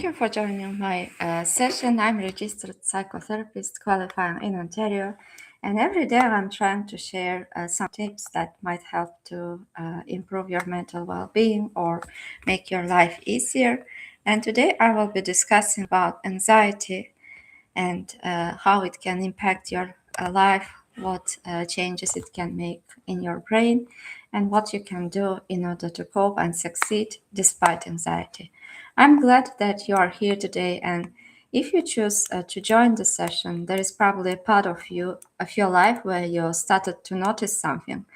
you for joining my session. I'm a registered psychotherapist qualifying in Ontario, and every day I'm trying to share some tips that might help to improve your mental well-being or make your life easier. And today I will be discussing about anxiety and how it can impact your life, what changes it can make in your brain, and what you can do in order to cope and succeed despite anxiety. I'm glad that you are here today, and if you choose to join the session, there is probably a part of your life where you started to notice something.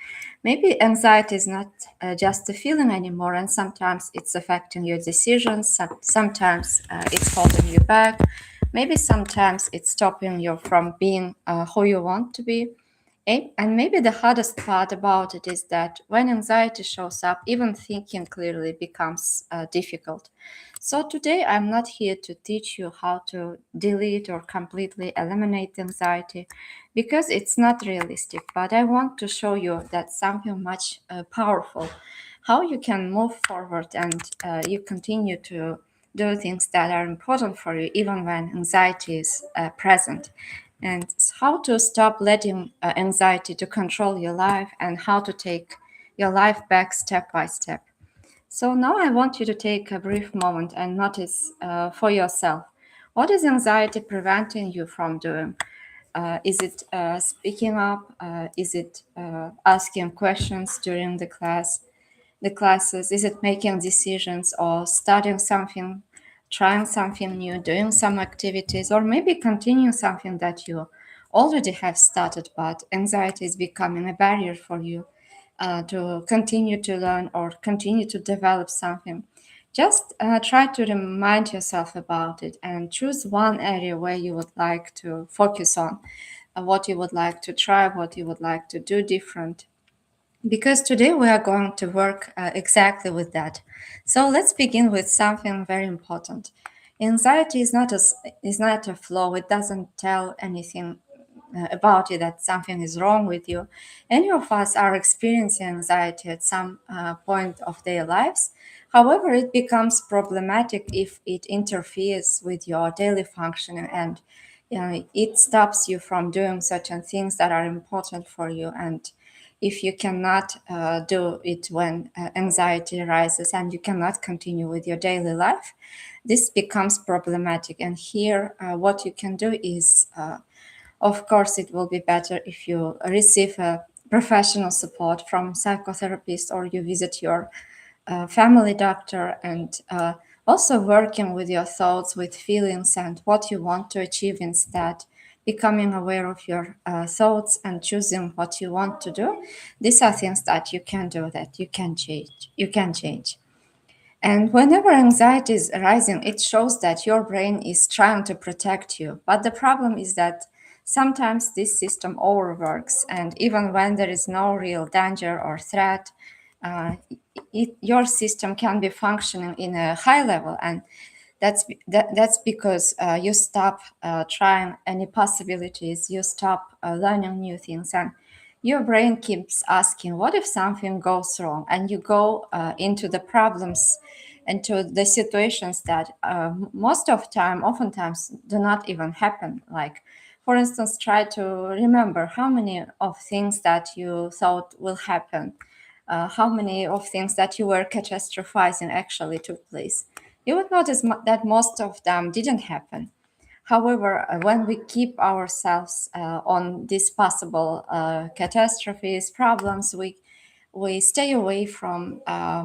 Maybe anxiety is not just a feeling anymore, and sometimes it's affecting your decisions, sometimes it's holding you back, maybe sometimes it's stopping you from being who you want to be. And maybe the hardest part about it is that when anxiety shows up, even thinking clearly becomes difficult. So today I'm not here to teach you how to delete or completely eliminate anxiety because it's not realistic, but I want to show you that something much powerful, how you can move forward and you continue to do things that are important for you even when anxiety is present, and how to stop letting anxiety to control your life and how to take your life back step by step. So now I want you to take a brief moment and notice for yourself, what is anxiety preventing you from doing? Is it speaking up? Is it asking questions during the classes? Is it making decisions or studying something, trying something new, doing some activities, or maybe continuing something that you already have started, but anxiety is becoming a barrier for you to continue to learn or continue to develop something? Just try to remind yourself about it and choose one area where you would like to focus on, what you would like to try, what you would like to do different, because today we are going to work exactly with that. So let's begin with something very important. Anxiety is not a flaw. It doesn't tell anything about you that something is wrong with you. Any of us are experiencing anxiety at some point of their lives. However, it becomes problematic if it interferes with your daily functioning and it stops you from doing certain things that are important for you. And if you cannot do it when anxiety arises and you cannot continue with your daily life, this becomes problematic. And here, what you can do is, of course, it will be better if you receive professional support from psychotherapist or you visit your family doctor, and also working with your thoughts, with feelings, and what you want to achieve instead, becoming aware of your thoughts and choosing what you want to do. These are things that you can do, that you can change. And whenever anxiety is arising, it shows that your brain is trying to protect you. But the problem is that sometimes this system overworks, and even when there is no real danger or threat, uh, your system can be functioning in a high level, and that's because you stop trying any possibilities, you stop learning new things, and your brain keeps asking, what if something goes wrong? And you go into the problems, into the situations that most of time, oftentimes, do not even happen. Like, for instance, try to remember how many of things that you thought will happen, how many of things that you were catastrophizing actually took place. You would notice that most of them didn't happen. However, when we keep ourselves on these possible catastrophes, problems, we stay away from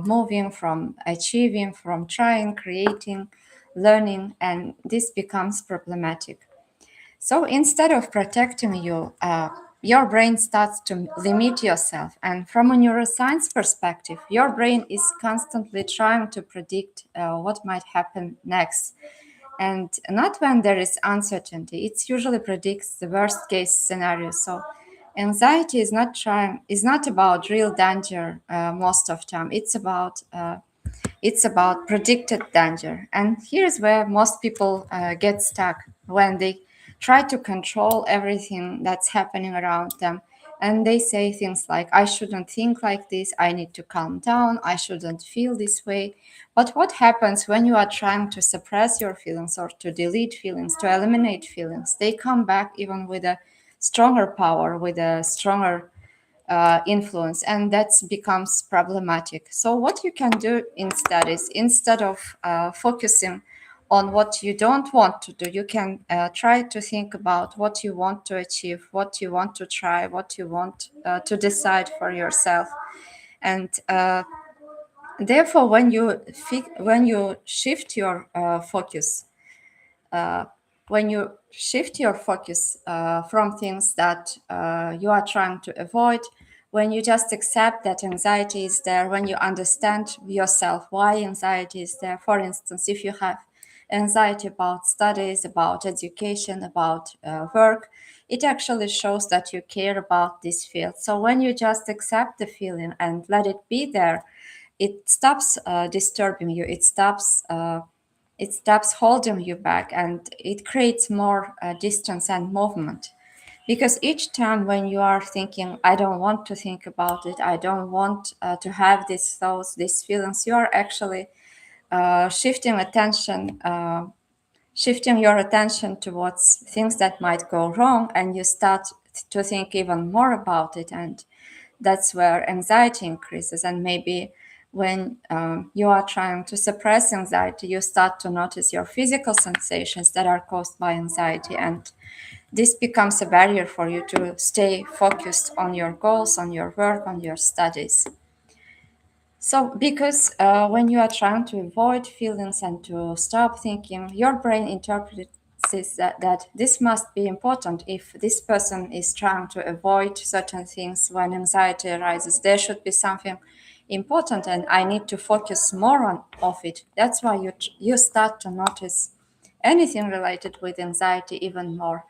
moving, from achieving, from trying, creating, learning, and this becomes problematic. So instead of protecting you, your brain starts to limit yourself. And from a neuroscience perspective, your brain is constantly trying to predict what might happen next. And not when there is uncertainty. It usually predicts the worst case scenario. So anxiety is not about real danger most of time. It's about predicted danger. And here's where most people get stuck when they try to control everything that's happening around them. And they say things like, I shouldn't think like this, I need to calm down, I shouldn't feel this way. But what happens when you are trying to suppress your feelings or to delete feelings, to eliminate feelings? They come back even with a stronger power, with a stronger influence, and that becomes problematic. So what you can do instead is, instead of focusing on what you don't want to do, you can try to think about what you want to achieve, what you want to try, what you want to decide for yourself. And therefore, when you shift your focus, uh, when you shift your focus from things that you are trying to avoid, when you just accept that anxiety is there, when you understand yourself why anxiety is there. For instance, if you have anxiety about studies, about education, about work, it actually shows that you care about this field. So when you just accept the feeling and let it be there, it stops disturbing you. It stops holding you back, and it creates more distance and movement. Because each time when you are thinking, I don't want to think about it, I don't want to have these thoughts, these feelings, you are actually shifting your attention towards things that might go wrong, and you start to think even more about it. And that's where anxiety increases. And maybe when you are trying to suppress anxiety, you start to notice your physical sensations that are caused by anxiety. And this becomes a barrier for you to stay focused on your goals, on your work, on your studies. So, because when you are trying to avoid feelings and to stop thinking, your brain interprets that this must be important. If this person is trying to avoid certain things when anxiety arises, there should be something important, and I need to focus more on of it. That's why you start to notice anything related with anxiety even more.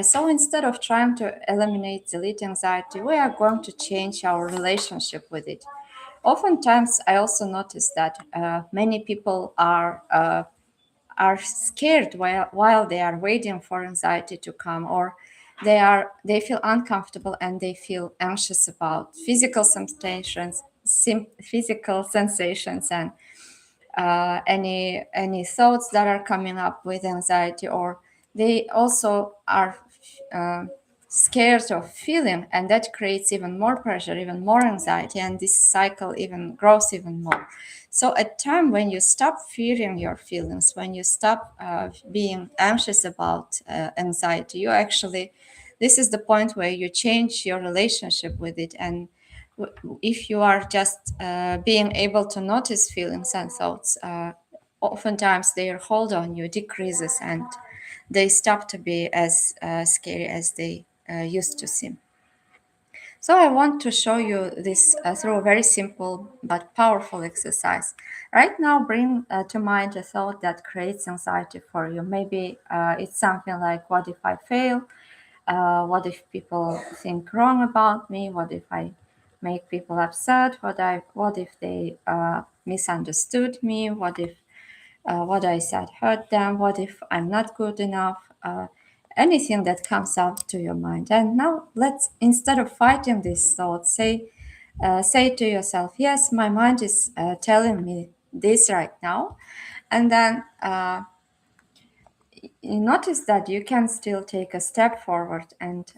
So instead of trying to eliminate, delete anxiety, we are going to change our relationship with it. Oftentimes, I also notice that many people are scared while they are waiting for anxiety to come, or they feel uncomfortable and they feel anxious about physical sensations, and any thoughts that are coming up with anxiety, or they also are uh, scared of feeling, and that creates even more pressure, even more anxiety, and this cycle even grows even more. So a time when you stop fearing your feelings, when you stop being anxious about anxiety, you actually, this is the point where you change your relationship with it. And if you are just being able to notice feelings and thoughts, oftentimes their hold on you decreases, and they stop to be as scary as they used to seem. So I want to show you this through a very simple but powerful exercise. Right now, bring to mind a thought that creates anxiety for you. Maybe it's something like, what if I fail? What if people think wrong about me? What if I make people upset? What if they misunderstood me? What if what I said hurt them? What if I'm not good enough? Anything that comes up to your mind. And now let's, instead of fighting these thoughts, say to yourself, yes, my mind is telling me this right now. And then you notice that you can still take a step forward, and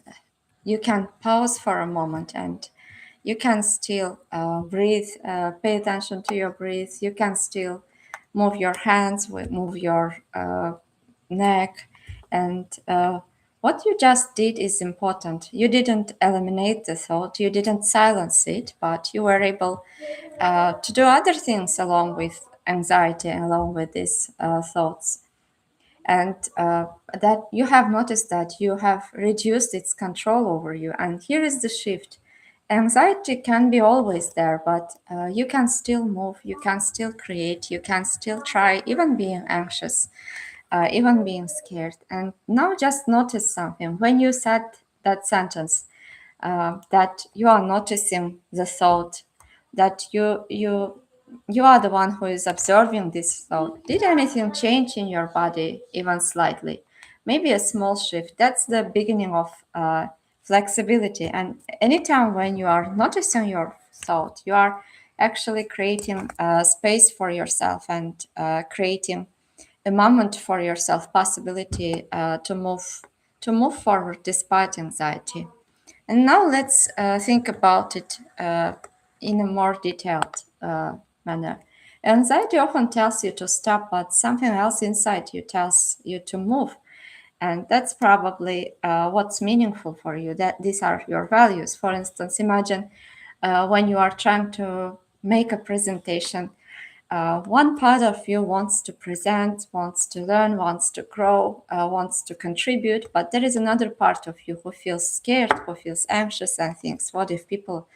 you can pause for a moment, and you can still breathe, pay attention to your breath. You can still move your hands, move your neck. And what you just did is important. You didn't eliminate the thought, you didn't silence it, but you were able to do other things along with anxiety, along with these thoughts. And that you have noticed that you have reduced its control over you. And here is the shift. Anxiety can be always there, but you can still move, you can still create, you can still try, even being anxious, even being scared. And now just notice something. When you said that sentence, that you are noticing the thought, that you are the one who is observing this thought. Did anything change in your body, even slightly? Maybe a small shift. That's the beginning of flexibility. And anytime when you are noticing your thought, you are actually creating a space for yourself and creating a moment for yourself, possibility to move forward despite anxiety. And now let's think about it in a more detailed manner. Anxiety often tells you to stop, but something else inside you tells you to move. And that's probably what's meaningful for you, that these are your values. For instance, imagine when you are trying to make a presentation, one part of you wants to present, wants to learn, wants to grow, wants to contribute, but there is another part of you who feels scared, who feels anxious and thinks, what if people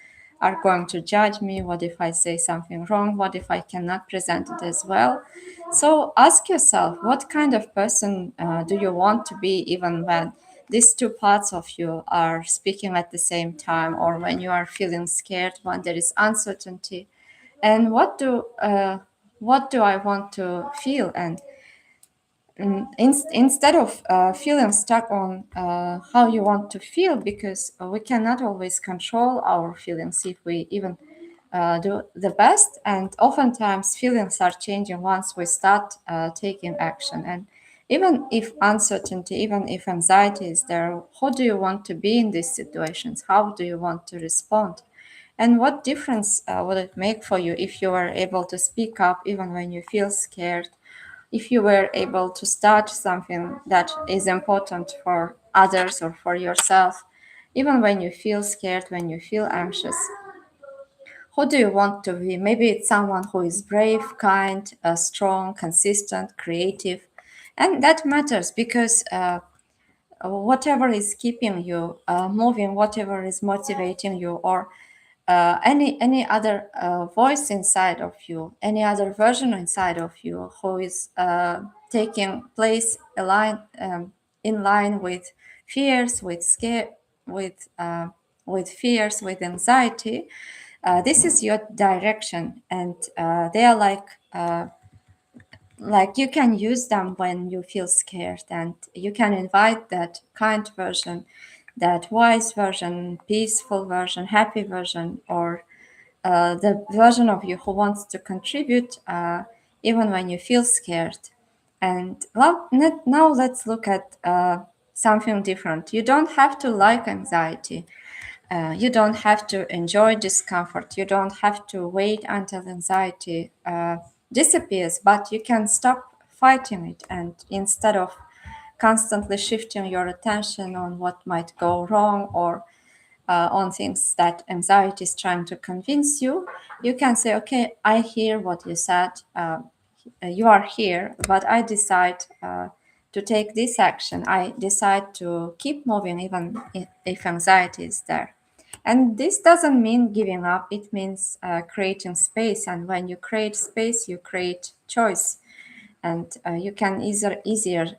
are going to judge me? What if I say something wrong? What if I cannot present it as well? So ask yourself, what kind of person do you want to be, even when these two parts of you are speaking at the same time, or when you are feeling scared, when there is uncertainty? And what do I want to feel? And instead of feeling stuck on how you want to feel, because we cannot always control our feelings if we even do the best. And oftentimes feelings are changing once we start taking action. And even if uncertainty, even if anxiety is there, how do you want to be in these situations? How do you want to respond? And what difference would it make for you if you were able to speak up even when you feel scared? If you were able to start something that is important for others or for yourself, even when you feel scared, when you feel anxious? Who do you want to be? Maybe it's someone who is brave, kind, strong, consistent, creative. And that matters because whatever is keeping you moving, whatever is motivating you, or any other voice inside of you, any other version inside of you who is taking place in line with fears, with scare, with fears, with anxiety. This is your direction, and they are like you can use them when you feel scared, and you can invite that kind version, that wise version, peaceful version, happy version, or the version of you who wants to contribute even when you feel scared. And now let's look at something different. You don't have to like anxiety. You don't have to enjoy discomfort. You don't have to wait until anxiety disappears, but you can stop fighting it. And instead of constantly shifting your attention on what might go wrong, or on things that anxiety is trying to convince you, you can say, okay, I hear what you said. You are here, but I decide to take this action. I decide to keep moving even if anxiety is there. And this doesn't mean giving up, it means creating space. And when you create space, you create choice. And you can easier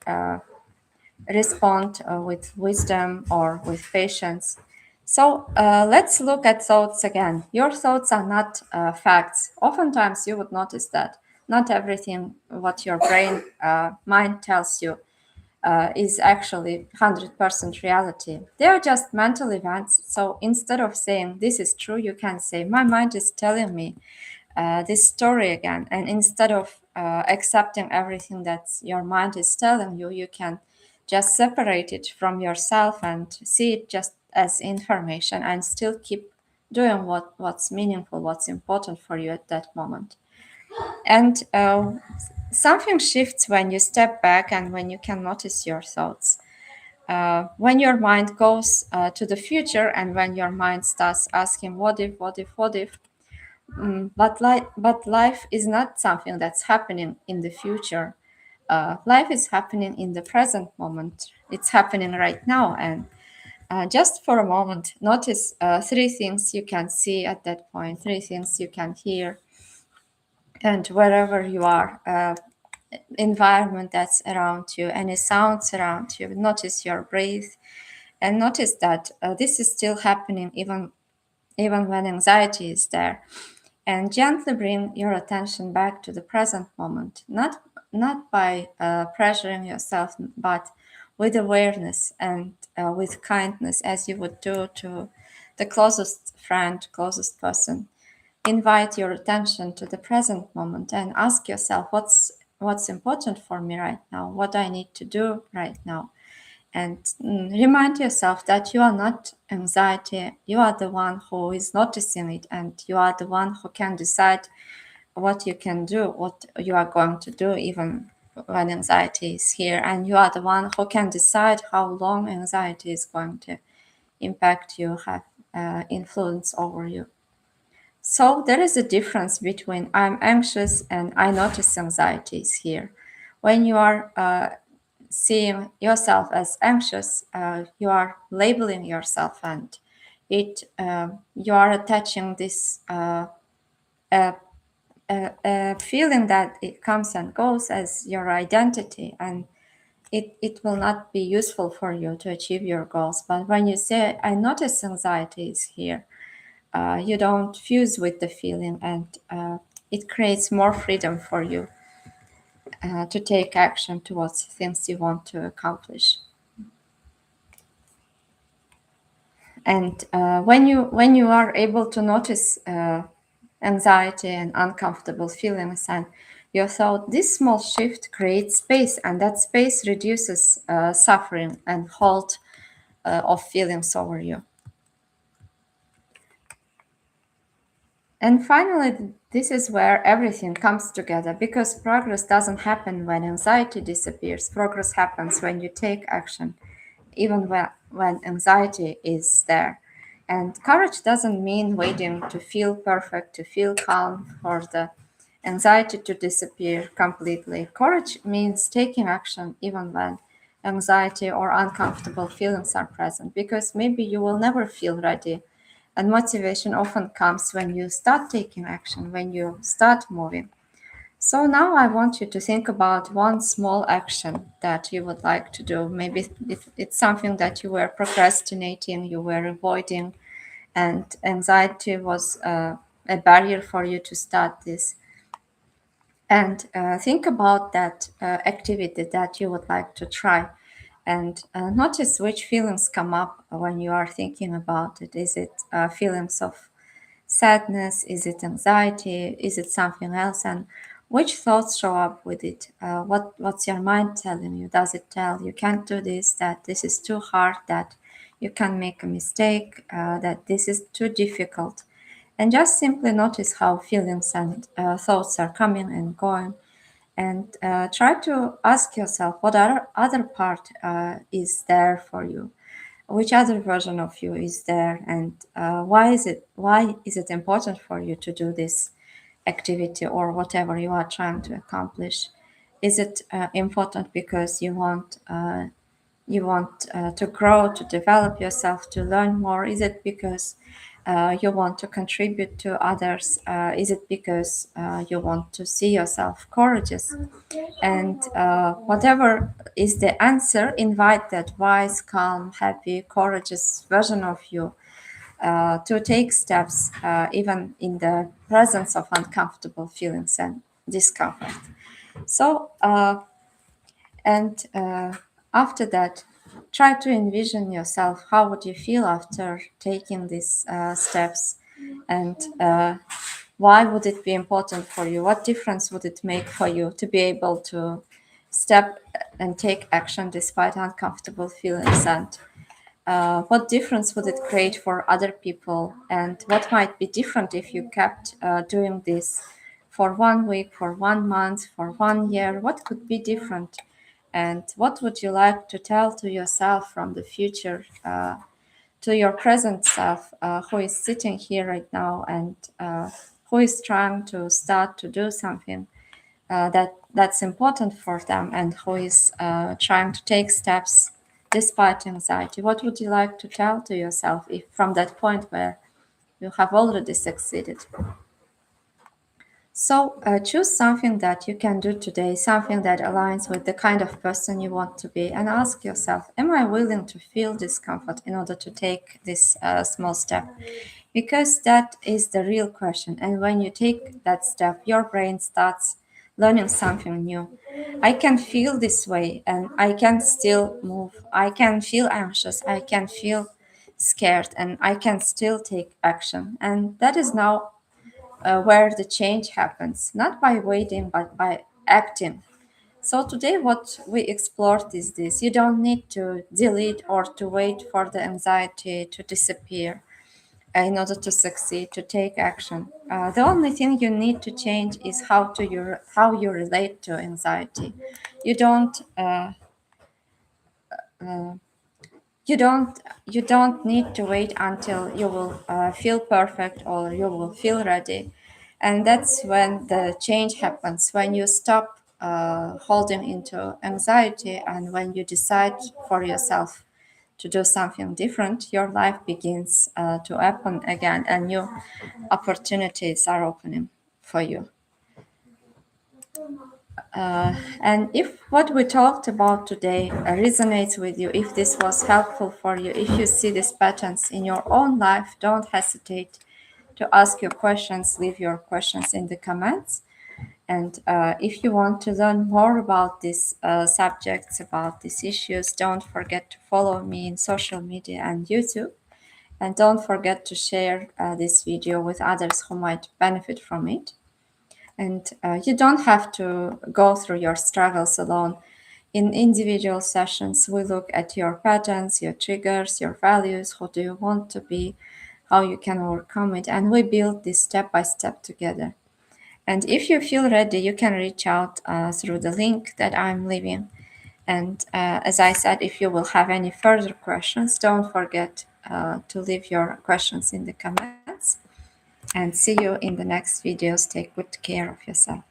respond with wisdom or with patience. So let's look at thoughts again. Your thoughts are not facts. Oftentimes you would notice that not everything what your brain mind tells you is actually 100% reality. They are just mental events. So instead of saying this is true, you can say my mind is telling me this story again. And instead of accepting everything that your mind is telling you, you can just separate it from yourself and see it just as information, and still keep doing what's meaningful, what's important for you at that moment. And something shifts when you step back and when you can notice your thoughts. When your mind goes to the future, and when your mind starts asking, what if, what if, what if? But life is not something that's happening in the future. Life is happening in the present moment. It's happening right now. And just for a moment, notice three things you can see at that point, three things you can hear. And wherever you are, environment that's around you, any sounds around you, notice your breath, and notice that this is still happening even when anxiety is there. And gently bring your attention back to the present moment, not by pressuring yourself, but with awareness and with kindness, as you would do to the closest friend, closest person. Invite your attention to the present moment and ask yourself what's important for me right now, what I need to do right now. And remind yourself that you are not anxiety, you are the one who is noticing it, and you are the one who can decide what you can do, what you are going to do, even when anxiety is here. And you are the one who can decide how long anxiety is going to impact you, have influence over you. So there is a difference between I'm anxious and I notice anxiety is here. When you are seeing yourself as anxious, you are labeling yourself, and it you are attaching this feeling that it comes and goes as your identity, and it will not be useful for you to achieve your goals. But when you say, I notice anxiety is here, you don't fuse with the feeling, and it creates more freedom for you to take action towards things you want to accomplish. And when you are able to notice anxiety and uncomfortable feelings and your thought, this small shift creates space, and that space reduces suffering and hold of feelings over you. And finally, this is where everything comes together, because progress doesn't happen when anxiety disappears. Progress happens when you take action, even when anxiety is there. And courage doesn't mean waiting to feel perfect, to feel calm, for the anxiety to disappear completely. Courage means taking action even when anxiety or uncomfortable feelings are present, because maybe you will never feel ready. And motivation often comes when you start taking action, when you start moving. So now I want you to think about one small action that you would like to do. Maybe it's something that you were procrastinating, you were avoiding, and anxiety was a barrier for you to start this. And think about that activity that you would like to try, and notice which feelings come up when you are thinking about it. Is it feelings of sadness? Is it anxiety? Is it something else? And which thoughts show up with it? What's your mind telling you? Does it tell you can't do this, that this is too hard, that you can make a mistake, that this is too difficult? And just simply notice how feelings and thoughts are coming and going, and try to ask yourself what other part is there for you, which other version of you is there, and why is it important for you to do this activity or whatever you are trying to accomplish? Is it important because you want to grow, to develop yourself, to learn more? Is it because you want to contribute to others? Is it because you want to see yourself courageous? And whatever is the answer, invite that wise, calm, happy, courageous version of you to take steps, even in the presence of uncomfortable feelings and discomfort. So, and after that, try to envision yourself. How would you feel after taking these steps? And why would it be important for you? What difference would it make for you to be able to step and take action despite uncomfortable feelings? And what difference would it create for other people? And what might be different if you kept doing this for 1 week, for 1 month, for 1 year? What could be different? And what would you like to tell to yourself from the future, to your present self, who is sitting here right now, and who is trying to start to do something that's important for them, and who is trying to take steps despite anxiety? What would you like to tell to yourself if from that point where you have already succeeded? So choose something that you can do today, something that aligns with the kind of person you want to be, and ask yourself, am I willing to feel discomfort in order to take this small step? Because that is the real question. And when you take that step, your brain starts learning something new. I can feel this way and I can still move. I can feel anxious. I can feel scared and I can still take action. And that is now where the change happens, not by waiting, but by acting. So today what we explored is this. You don't need to delete or to wait for the anxiety to disappear in order to succeed, to take action. The only thing you need to change is how you relate to anxiety. You don't you don't you don't need to wait until you will feel perfect or you will feel ready, and that's when the change happens. When you stop holding into anxiety and when you decide for yourself to do something different, your life begins to open again and new opportunities are opening for you. And if what we talked about today resonates with you, if this was helpful for you, if you see these patterns in your own life, don't hesitate to ask your questions, leave your questions in the comments. And if you want to learn more about these subjects, about these issues, don't forget to follow me in social media and YouTube. And don't forget to share this video with others who might benefit from it. And you don't have to go through your struggles alone. In individual sessions, we look at your patterns, your triggers, your values, who do you want to be, how you can overcome it, and we build this step by step together. And if you feel ready, you can reach out through the link that I'm leaving. And as I said, if you will have any further questions, don't forget to leave your questions in the comments. And see you in the next videos. Take good care of yourself.